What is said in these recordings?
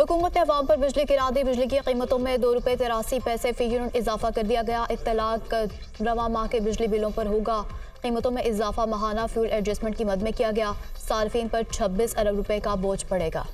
हुकूमत ने अवाम पर बिजली गिरा दी। बिजली की कीमतों में ₹2.83 फी यूनिट इजाफा कर दिया गया। इत्तलाक रवा माह के बिजली बिलों पर होगा। कीमतों में इजाफा माहाना फ्यूल एडजस्टमेंट की मद में किया गया। सार्फिन पर 26 अरब रुपए का बोझ पड़ेगा।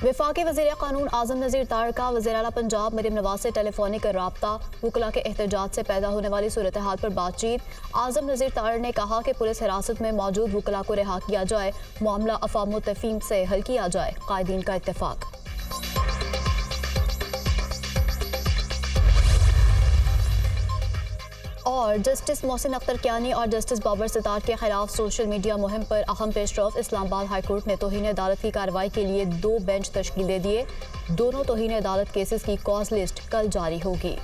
वफाकी वज़ीर क़ानून आज़म नज़ीर तार का वज़ीर आला पंजाब मरीम नवाज से टेलीफोनिक राब्ता। वकला के एहतजाज से पैदा होने वाली सूरत हाल पर बातचीत। आज़म नज़ीर तार ने कहा कि पुलिस हिरासत में मौजूद वकला को रिहा किया जाए, मामला अफ़ाम मुत्तफ़ीन से हल किया जाए, कायदीन का इत्तेफाक। और जस्टिस मोहसिन अख्तर कियानी और जस्टिस बाबर सितार के खिलाफ सोशल मीडिया मुहिम पर अहम पेशरफ। इस्लामाबाद हाईकोर्ट ने तौहीन अदालत की कार्रवाई के लिए 2 बेंच तश्कील दे दिए। दोनों तौहीन अदालत केसेस की कॉज लिस्ट कल जारी होगी।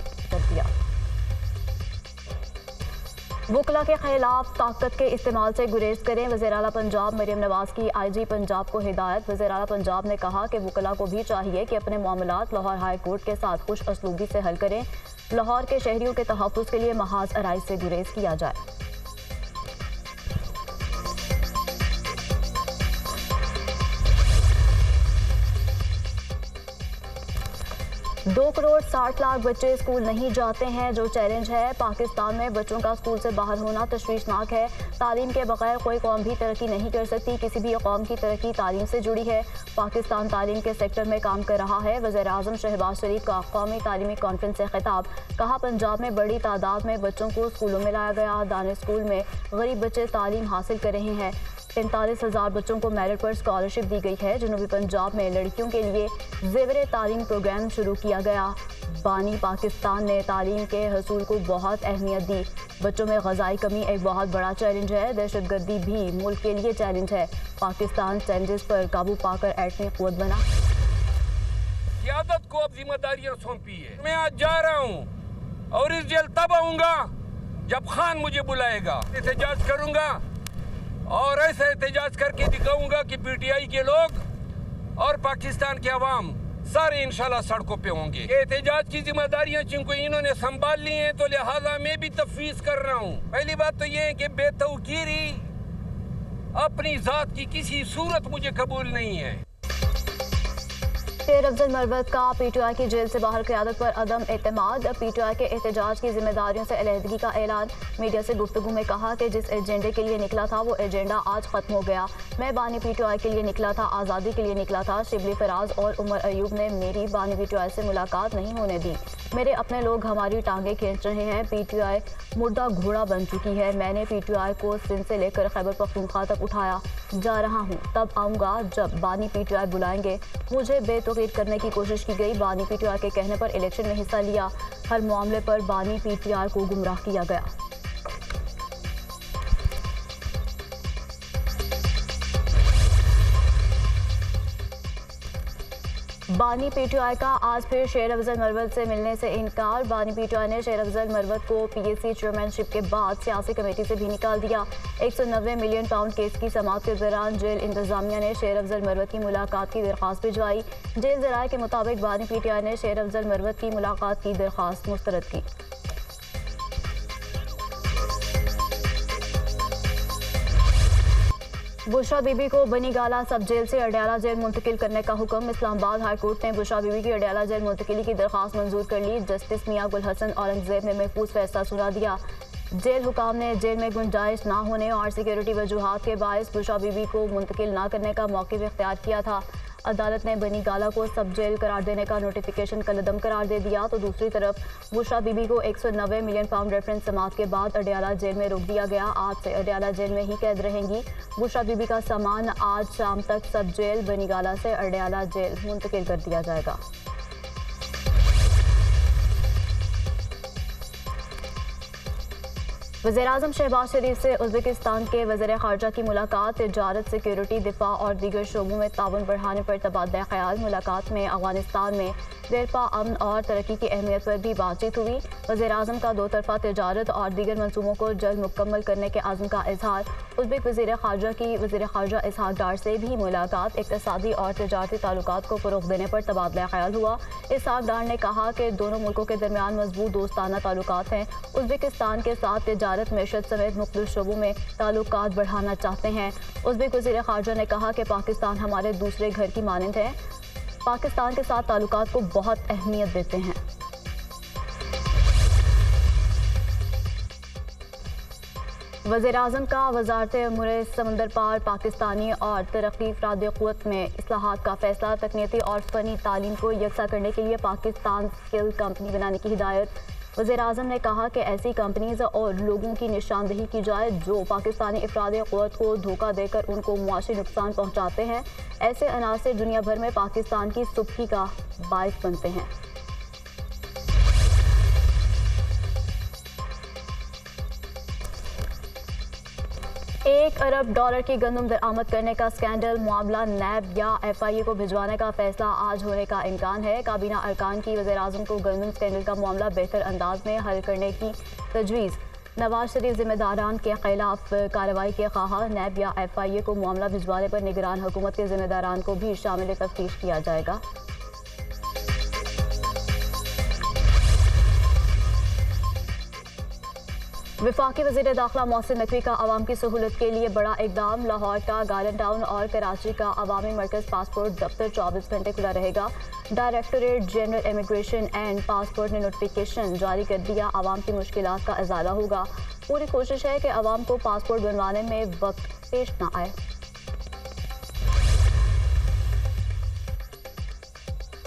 वकला के खिलाफ ताकत के इस्तेमाल से गुरेज करें। वज़ीर आला पंजाब मरीम नवाज की IG पंजाब को हिदायत। वज़ीर आला पंजाब ने कहा कि वकला को भी चाहिए कि अपने मामलात लाहौर हाई कोर्ट के साथ खुश असलूबी से हल करें। लाहौर के शहरियों के तहफ़्फ़ुज़ के लिए महाज अराइज से गुरेज किया जाए। 2 करोड़ 60 लाख बच्चे स्कूल नहीं जाते हैं, जो चैलेंज है। पाकिस्तान में बच्चों का स्कूल से बाहर होना तशवीशनाक है। तालीम के बगैर कोई कौम भी तरक्की नहीं कर सकती। किसी भी कौम की तरक्की तालीम से जुड़ी है। पाकिस्तान तालीम के सेक्टर में काम कर रहा है। वज़ीर आज़म शहबाज शरीफ का कौमी तालीमी कॉन्फ्रेंस से खिताब। कहा, पंजाब में बड़ी तादाद में बच्चों को स्कूलों में लाया गया। दानिश स्कूल में गरीब बच्चे तालीम हासिल कर रहे हैं। 43,000 बच्चों को मेरिट पर स्कॉलरशिप दी गई है। जनूबी पंजाब में लड़कियों के लिए ज़ेवर तालीम प्रोग्राम शुरू किया गया। बानी पाकिस्तान ने तालीम के हसूल को बहुत अहमियत दी। बच्चों में ग़ज़ाई कमी एक बहुत बड़ा चैलेंज है। दहशतगर्दी भी मुल्क के लिए चैलेंज है। पाकिस्तान चैलेंजेस पर काबू पाकर एटमी क़ुव्वत बना। क़यादत को अब जिम्मेदारियां सौंपी है। मैं आज जा रहा हूँ और इस जेल तब आऊँगा जब खान मुझे बुलाएगा। एहतजाज करूँगा और ऐसे एहतजाज करके दिखाऊंगा कि PTI के लोग और पाकिस्तान के अवाम सारे इंशाल्लाह सड़कों पे होंगे। एहतजाज की जिम्मेदारियां जिनको इन्होंने संभाल ली हैं, तो लिहाजा मैं भी तफवीज़ कर रहा हूँ। पहली बात तो ये है कि बेतौकीरी अपनी जात की किसी सूरत मुझे कबूल नहीं है। शेर अफजल मरवत का PTI की जेल से बाहर क़यादत पर अदम एतमाद। PTI के एहतजाज की जिम्मेदारियों से अलहदगी का ऐलान। मीडिया से गुफ्तगू में कहा कि जिस एजेंडे के लिए निकला था वो एजेंडा आज ख़त्म हो गया। मैं बानी PTI के लिए निकला था, आज़ादी के लिए निकला था। शिबली फराज और उमर अयूब ने मेरी बानी PTI से मुलाकात नहीं होने दी। मेरे अपने लोग हमारी टांगें खींच रहे हैं। PTI मुर्दा घोड़ा बन चुकी है। मैंने PTI को सिंध से लेकर खैबर पख्तूनख्वा तक उठाया। जा रहा हूँ, तब आऊँगा जब बानी PTI बुलाएंगे। मुझे बेतौकीर करने की कोशिश की गई। बानी PTI के कहने पर इलेक्शन में हिस्सा लिया। हर मामले पर बानी PTI को गुमराह किया गया। बानी PTI का आज फिर शेर अफजल मरवत से मिलने से इनकार। बानी PTI ने शेर अफजल मरवत को PAC चेयरमैनशिप के बाद सियासी कमेटी से भी निकाल दिया। 190 मिलियन पाउंड केस की समाअत के दौरान जेल इंतजामिया ने शेर अफजल मरवत की मुलाकात की दरख्वास्त भिजवाई। जेल ज़राए के मुताबिक बानी PTI ने शेर अफजल मरवत की मुलाकात की दरख्वास्त मुस्तरद की। बुशरा बीबी को बनीगाला सब जेल से अडयाला जेल मुंतकिल करने का हुक्म। इस्लामाबाद हाई कोर्ट ने बुशरा बीबी की अडयाला जेल मुंतकिली की दरख्वास्त मंजूर कर ली। जस्टिस मियां गुल हसन औरंगजेब ने महफूज फैसला सुना दिया। जेल हुकाम ने जेल में गुंजाइश ना होने और सिक्योरिटी वजूहात के बायस बुशरा बीबी को मुंतकिल ना करने का मौक़िफ़ इख्तियार किया था। अदालत ने बनीगाला को सब जेल करार देने का नोटिफिकेशन कलअदम करार दे दिया। तो दूसरी तरफ बुशरा बीबी को 190 मिलियन पाउंड रेफरेंस समाअत के बाद अडयाला जेल में रोक दिया गया। आज से अडयाला जेल में ही कैद रहेंगी। बुशरा बीबी का सामान आज शाम तक सब जेल बनीगाला से अडयाला जेल मुंतकिल कर दिया जाएगा। वज़ीर-ए-आज़म शहबाज शरीफ से उज़्बेकिस्तान के वज़ीर ख़ारजा की मुलाकात। तिजारत, सिक्योरिटी, दिफा और दीगर शोबों में ताउन बढ़ाने पर तबादला ख़याल। मुलाकात में अफ़गानिस्तान में देरपा अमन और तरक्की की अहमियत पर भी बातचीत हुई। वज़ीर-ए-आज़म का दो तरफा तिजारत और दीगर मंसूबों को जल्द मुकम्मल करने के आज़म का इजहार। उज़्बेक वज़ीर ख़ारजा की वज़ीर ख़ारजा इसहाक डार से भी मुलाकात। इक़्तिसादी और तिजारती ताल्लुकात को फ़रोग़ देने पर तबादला ख्याल हुआ। इसहाक डार ने कहा कि दोनों मुल्कों के दरमियान मजबूत दोस्ताना ताल्लुकात हैं। उज़्बेकिस्तान के साथ तिजारत, मैशत समेत मुख्तलिफ शोबों में ताल्लुकात बढ़ाना चाहते हैं। उज़्बेक वज़ीर ख़ारजा ने कहा कि पाकिस्तान हमारे दूसरे घर की मानंद है। पाकिस्तान के साथ ताल्लुकात को बहुत अहमियत देते हैं। वज़ीर-ए-आज़म का वज़ारत उमूर समंदर पार पाकिस्तानी और तरक्की अफराद क़ुव्वत में इस्लाहात का फैसला। तकनीकी और फ़नी तालीम को यकसा करने के लिए पाकिस्तान स्किल कंपनी बनाने की हिदायत। वज़ीर-ए-आज़म ने कहा कि ऐसी कंपनीज और लोगों की निशानदेही की जाए जो पाकिस्तानी अफराद क़ुव्वत को धोखा देकर उनको मुआशी नुकसान पहुँचाते हैं। ऐसे अनासर दुनिया भर में पाकिस्तान की सुबकी का बाइस बनते हैं। $1 अरब की गंदम दरामद करने का स्कैंडल मामला नैब या FIA को भिजवाने का फैसला आज होने का इम्कान है। काबीना अरकान की वज़ीर-ए-आज़म को गंदम स्कैंडल का मामला बेहतर अंदाज में हल करने की तजवीज़। नवाज शरीफ जिम्मेदारान के खिलाफ कार्रवाई के ख्वाह। नैब या FIA को मामला भिजवाने पर निगरान हुकूमत के जिम्मेदारान को भी शामिल तफ्तीश किया जाएगा। वफाकी वज़ीर दाखिला मोहसिन नकवी का आवाम की सहूलत के लिए बड़ा इकदाम। लाहौर का गार्डन टाउन और कराची का अवामी मरकज़ पासपोर्ट दफ्तर 24 घंटे खुला रहेगा। Directorate general immigration and passport ने नोटिफिकेशन जारी कर दिया। आवाम की मुश्किलात का इजाला होगा। पूरी कोशिश है कि आवाम को पासपोर्ट बनवाने में वक्त पेश न आए।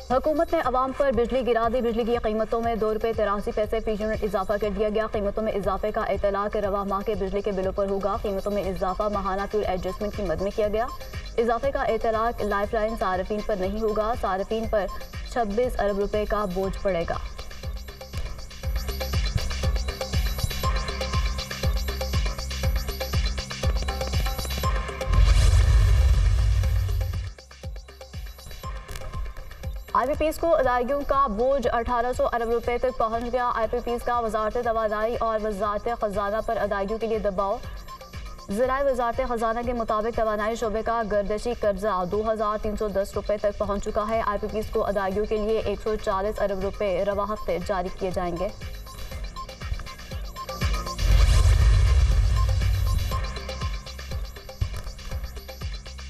हुकूमत ने अवाम पर बिजली गिरा दी। बिजली की कीमतों में ₹2.83 फी यूनिट इजाफा कर दिया गया। कीमतों में इजाफे का इतलाक रवा माह के बिजली के बिलों पर होगा। कीमतों में इजाफा माहाना फ्यूल एडजस्टमेंट की मद में किया गया। इजाफे का इतलाक लाइफ लाइन सार्फिन पर नहीं होगा। सार्फिन पर 26 अरब रुपए का बोझ पड़ेगा। IPPs को अदायगियों का बोझ 1800 अरब रुपए तक पहुंच गया। IPPs का वजारत तवानाई और वजारत खजाना पर अदायगियों के लिए दबाव। ज़राए वजारत खजाना के मुताबिक तवानाई शोबे का गर्दशी कर्जा 2310 रुपए तक पहुंच चुका है। IPPs को अदायगियों के लिए 140 अरब रुपए रवा हफ्ते जारी किए जाएंगे।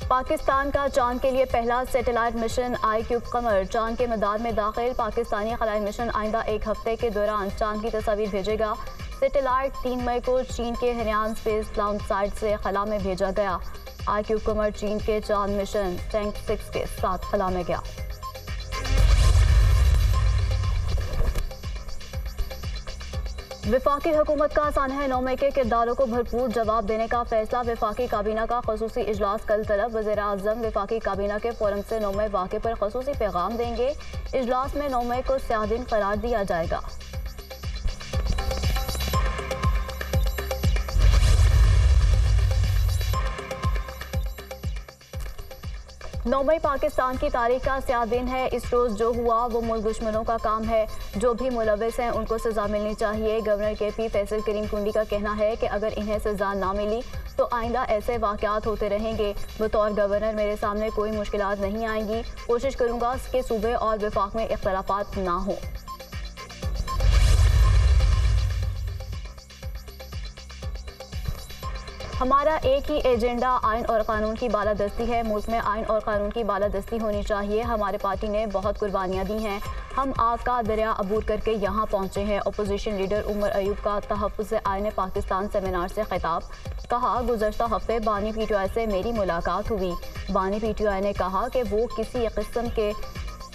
पाकिस्तान का चांद के लिए पहला सैटेलाइट मिशन IQ कमर चांद के मैदान में दाखिल। पाकिस्तानी खलाई मिशन आइंदा एक हफ्ते के दौरान चांद की तस्वीर भेजेगा। सैटेलाइट 3 मई को चीन के हेनियान स्पेस लॉन्च साइट से खला में भेजा गया। IQ कमर चीन के चांद मिशन टैंक 6 के साथ खला में गया। वफाकी हुकूमत का सानह 9 मई के किरदारों को भरपूर जवाब देने का फैसला। वफाकी काबीना का खसूसी इजलास कल तलब। वज़ीर-ए-आज़म वफाकी काबीना के फोरम से 9 मई वाक़े पर खसूसी पैगाम देंगे। इजलास में 9 मई को स्याह दिन करार दिया जाएगा। नौ मई पाकिस्तान की तारीख का स्याह दिन है। इस रोज़ जो हुआ वो मुल्क दुश्मनों का काम है। जो भी मुलविस हैं उनको सज़ा मिलनी चाहिए। गवर्नर KP फैसल करीम कुंडी का कहना है कि अगर इन्हें सज़ा ना मिली तो आइंदा ऐसे वाक़यात होते रहेंगे। बतौर गवर्नर मेरे सामने कोई मुश्किलात नहीं आएंगी। कोशिश करूँगा कि सूबे और वफाक में इख्तलाफात ना हो। हमारा एक ही एजेंडा आइन और कानून की बालादस्ती है। मुल्क में आइन और कानून की बालादस्ती होनी चाहिए। हमारी पार्टी ने बहुत कुर्बानियाँ दी हैं। हम आग का दरिया अबूर करके यहाँ पहुँचे हैं। अपोजिशन लीडर उमर अयूब का तहफ़्फ़ुज़ आइन पाकिस्तान सेमिनार से खिताब। कहा, गुज़श्ता हफ्ते बानी PTI से मेरी मुलाकात हुई। बानी PTI ने कहा कि वो किसी किस्म के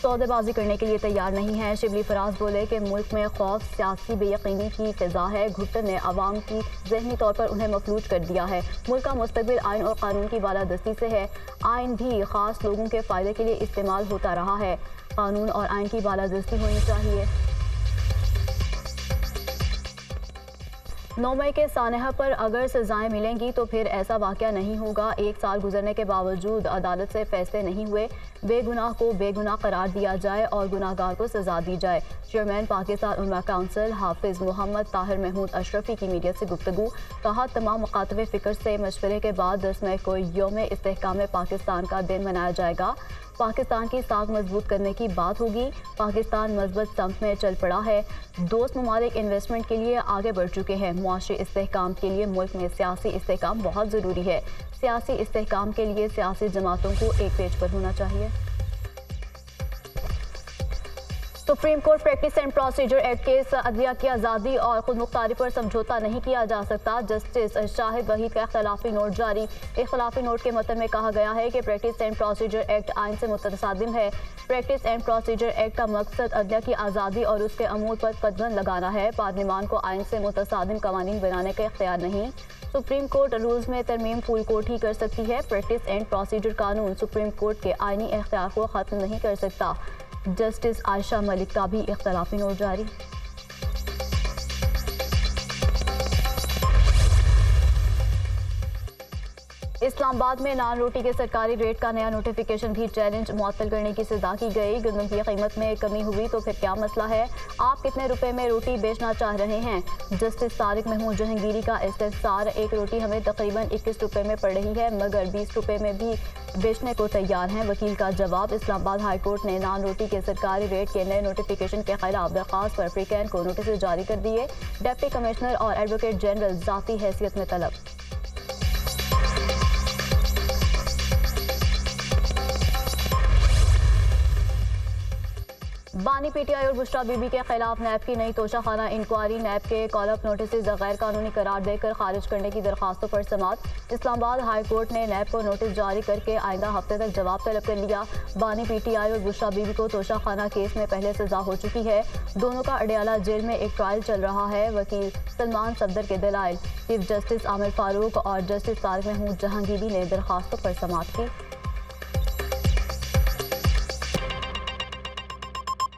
सौदेबाजी करने के लिए तैयार नहीं है। शिबली फराज बोले कि मुल्क में खौफ, सियासी बेयकीनी की फिजा है। घुटन ने आवाम की ज़हनी तौर पर उन्हें मफलूज कर दिया है। मुल्क का मुस्तकबिल आइन और कानून की बालादस्ती से है। आइन भी ख़ास लोगों के फ़ायदे के लिए इस्तेमाल होता रहा है। कानून और आइन की बालादस्ती होनी चाहिए। 9 मई के सानहा पर अगर सजाएं मिलेंगी तो फिर ऐसा वाकया नहीं होगा। 1 साल गुजरने के बावजूद अदालत से फैसले नहीं हुए। बेगुनाह को बेगुनाह करार दिया जाए और गुनाहगार को सजा दी जाए। चेयरमैन पाकिस्तान उलमा काउंसिल हाफिज मोहम्मद ताहिर महमूद अशरफी की मीडिया से गुफ्तगू। कहा, तमाम मुखातब फ़िक्र से मशवरे के बाद 10 मई को यौम इस्तेहकाम पाकिस्तान का दिन मनाया जाएगा। पाकिस्तान की साख मजबूत करने की बात होगी। पाकिस्तान मजबूत समत में चल पड़ा है। दोस्त ममालिक इन्वेस्टमेंट के लिए आगे बढ़ चुके हैं। मुआशी इस्तेहकाम के लिए मुल्क में सियासी इस्तेहकाम बहुत ज़रूरी है। सियासी इस्तेहकाम के लिए सियासी जमातों को एक पेज पर होना चाहिए। Supreme court practice and procedure act के अदलिया की आज़ादी और खुद मुख्तारी पर समझौता नहीं किया जा सकता। जस्टिस शाहिद वहीद का इख्तलाफी नोट जारी। इख्तलाफी नोट के मतन में कहा गया है कि प्रैक्टिस एंड प्रोसीजर एक्ट आइन से मुतसादिम है। प्रैक्टिस एंड प्रोसीजर एक्ट का मकसद अदलिया की आज़ादी और उसके अमूर पर कदम लगाना है। पार्लिमान को आइन से मुतसादिम कवानीन बनाने का इख्तियार नहीं। सुप्रीम कोर्ट रूल्स में तरमीम फुल कोर्ट ही कर सकती है। प्रैक्टिस एंड प्रोसीजर कानून सुप्रीम कोर्ट के आइनी इख्तियार को ख़त्म नहीं कर सकता। जस्टिस आयशा मलिक का भी इख्तलाफी नोट जारी। इस्लामाबाद में नान रोटी के सरकारी रेट का नया नोटिफिकेशन भी चैलेंज मुअत्तल करने की सजा की गई। गंदम की कीमत में कमी हुई तो फिर क्या मसला है? आप कितने रुपए में रोटी बेचना चाह रहे हैं? जस्टिस तारिक महमूद जहांगीरी का इस्तिफसार। एक रोटी हमें तकरीबन 21 रुपए में पड़ रही है, मगर 20 रुपए में भी बेचने को तैयार हैं। वकील का जवाब। इस्लामाबाद हाई कोर्ट ने नान रोटी के सरकारी रेट के नए नोटिफिकेशन के खिलाफ दरख्वास्त पर फ्रीकैन को नोटिस जारी कर दिए। डिप्टी कमिश्नर और एडवोकेट जनरल जाती हैसियत में तलब। बानी पीटीआई और बुशरा बीबी के खिलाफ नैब की नई तोशाखाना इंक्वायरी। नैब के कॉल-अप नोटिस गैर कानूनी करार देकर खारिज करने की दरखास्तों पर समाअत। इस्लामाबाद हाई कोर्ट ने नैब को नोटिस जारी करके आइंदा हफ्ते तक जवाब तलब कर लिया। बानी पीटीआई और बुशरा बीबी को तोशाखाना केस में पहले सजा हो चुकी है। दोनों का अडियाला जेल में एक ट्रायल चल रहा है। वकील सलमान सफदर के दलाइल। चीफ जस्टिस आमिर फारूक और जस्टिस तारिक महमूद जहांगीरी ने दरखास्तों पर समाअत की।